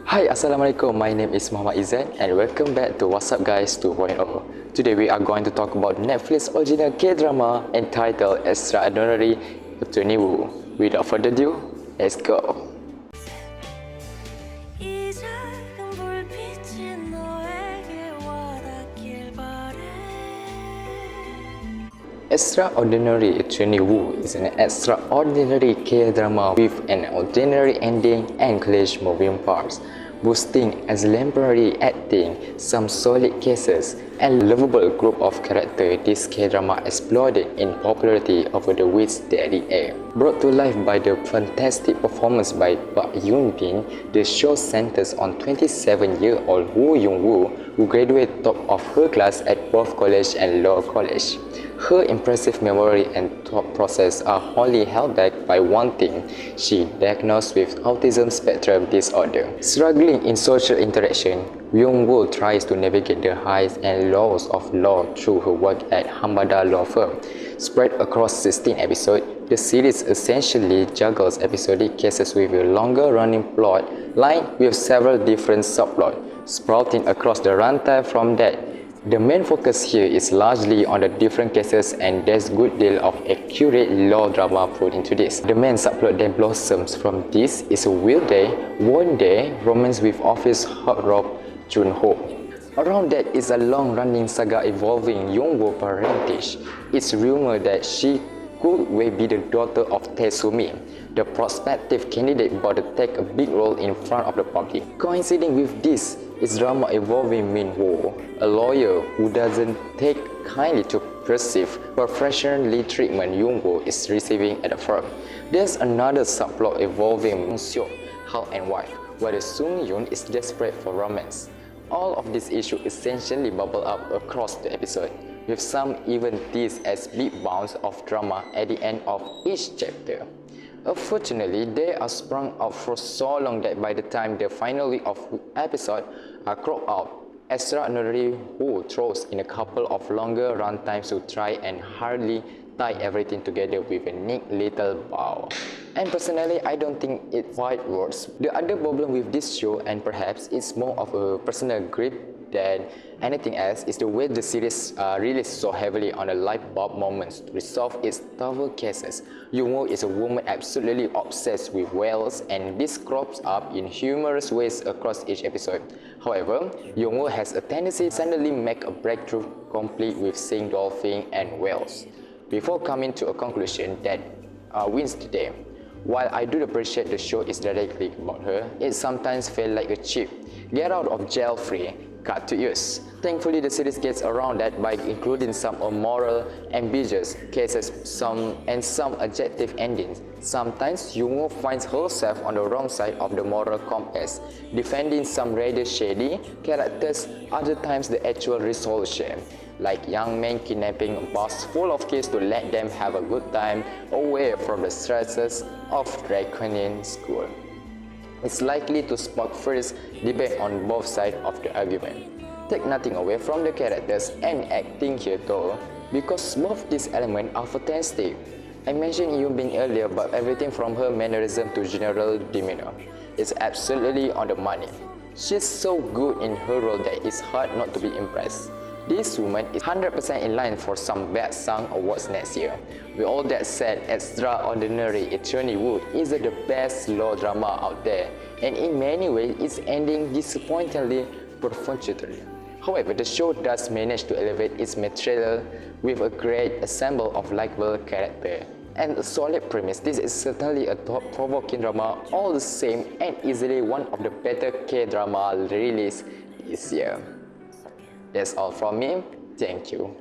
Hi, Assalamualaikum. My name is Muhammad Izzat and welcome back to What's Up Guys 2.0. Today we are going to talk about Netflix original K-drama entitled Extraordinary Attorney Woo. Without further ado, let's go. Extraordinary Attorney Woo is an extraordinary K-drama with an ordinary ending and clear moving parts, boasting exemplary acting, some solid cases, and lovable group of characters. This K-drama exploded in popularity over the weeks that it aired. Brought to life by the fantastic performance by Park Yoon-bin, the show centers on 27-year-old Woo Young-woo, who graduated top of her class at both college and law college. Her impressive memory and thought process are only held back by one thing: she diagnosed with autism spectrum disorder. Struggling in social interaction, Young-woo tries to navigate the highs and lows of law through her work at Hamada Law Firm. Spread across 16 episodes, the series essentially juggles episodic cases with a longer-running plot line with several different subplots sprouting across the runtime from that. The main focus here is largely on the different cases, and there's a good deal of accurate law drama put into this. The main subplot that blossoms from this is a weird day, one day romance with office heartthrob Jun-ho. Around that is a long-running saga involving Young-woo's parentage. It's rumored that she could be the daughter of Tae Soo-mi, the prospective candidate about to take a big role in front of the public. Coinciding with this is drama involving Min-woo, a lawyer who doesn't take kindly to perceived professional treatment Young-woo is receiving at the firm. There's another subplot involving Seok, husband and wife, where the Sung-yoon is desperate for romance. All of these issues essentially bubble up across the episode, with some even teased as big bounds of drama at the end of each chapter. Unfortunately, they are sprung out for so long that by the time the final week of episode are cropped out, Extraordinary Woo throws in a couple of longer runtimes to try and hardly tie everything together with a neat little bow. And personally, I don't think it quite works. The other problem with this show, and perhaps it's more of a personal gripe than anything else, is the way the series relies so heavily on the light bulb moments to resolve its tougher cases. Young-woo is a woman absolutely obsessed with whales, and this crops up in humorous ways across each episode. However, Young-woo has a tendency to suddenly make a breakthrough complete with seeing dolphins and whales, before coming to a conclusion that wins the day. While I do appreciate the show is directly about her, it sometimes feels like a cheap, get out of jail free, cut to use. Thankfully, the series gets around that by including some moral, ambiguous cases, some adjective endings. Sometimes Young-woo finds herself on the wrong side of the moral compass, defending some rather shady characters, other times the actual resolution, like young men kidnapping a bus full of kids to let them have a good time away from the stresses of draconian school. It's likely to spark fierce debate on both sides of the argument. Take nothing away from the characters and acting here though, because both these elements are fantastic. I mentioned Yoon-bin earlier, but everything from her mannerism to general demeanor is absolutely on the money. She's so good in her role that it's hard not to be impressed. This woman is 100% in line for some Best Song Awards next year. With all that said, Extraordinary Attorney Woo is the best law drama out there, and in many ways it's ending disappointingly perfunctory. However, the show does manage to elevate its material with a great ensemble of likable characters and a solid premise. This is certainly a thought-provoking drama all the same, and easily one of the better K-drama released this year. That's all from me. Thank you.